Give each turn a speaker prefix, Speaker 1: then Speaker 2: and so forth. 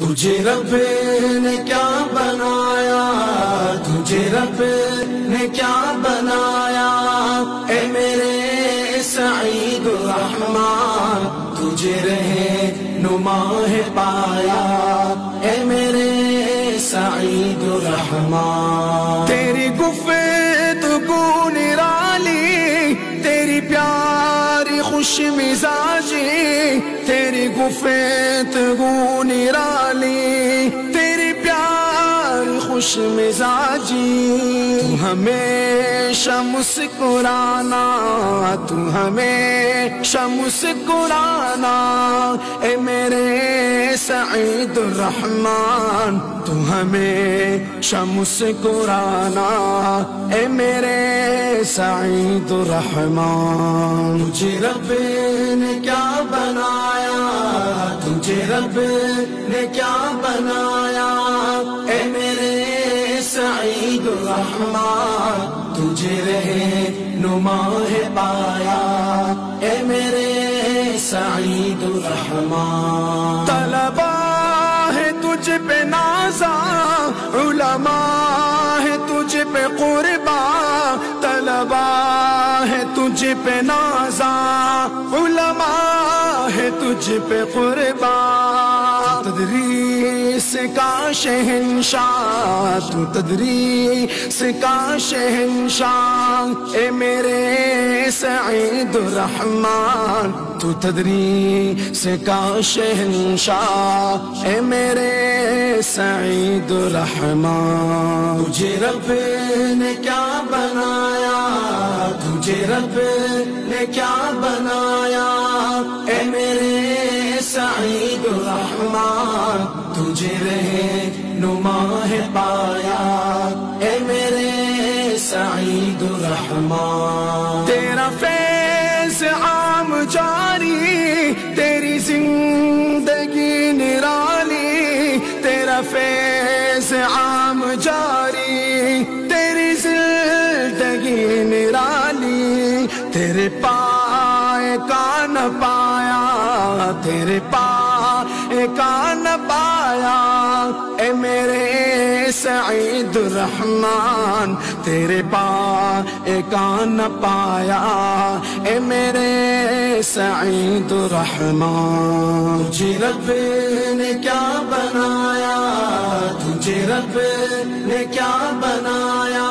Speaker 1: تجھے رب نے کیا بنایا، تجھے رب نے کیا بنایا، اے میرے سعید الرحمن تجھے رہنما ہے پایا، اے میرے سعید الرحمن۔ تیری گفتگو نرالی، تیری پیاری خوش مزاجی، تیری گفتگو نرالی، تیری پیاری خوش مزاجی، تو ہمیشہ مسکرانا، تو ہمیشہ مسکرانا، اے میرے سعید الرحمن تو ہمیشہ مسکرانا، اے میرے سعید الرحمن۔ تجھے رب نے کیا بنایا، تجھے رب نے کیا بنایا، اے میرے سعید الرحمن تجھے رہنما ہے پایا، اے میرے سعید الرحمن۔ طلبا ہے تجھ پہ نازا، علماء ہے تجھ پہ قربا، طلبا ہے تجھ پہ نازا، علماء ہے تجھ پہ قربا، تدریس کا شہنشاہ، تو تدریس کا شہنشاہ، اے میرے سعید الرحمن تو تدریس کا شہنشاہ، اے میرے سعید الرحمن۔ تجھے رب نے کیا بنایا، تجھے رب نے کیا بنایا، اے میرے سعید الرحمن تجھے رہنما ہے پایا، اے میرے سعید الرحمن۔ تیرا فیض عام جاری، تیری زندگی نرالی، تیرا فیض عام جاری، تیری زندگی نرالی، تیرے پائے کا نہ پایا، تیرے پائے کا نہ پایا، اے میرے سعید الرحمن تیرے پائے کا نہ پایا، اے میرے سعید الرحمن۔ تجھے رب نے کیا بنایا، تجھے رب نے کیا بنایا،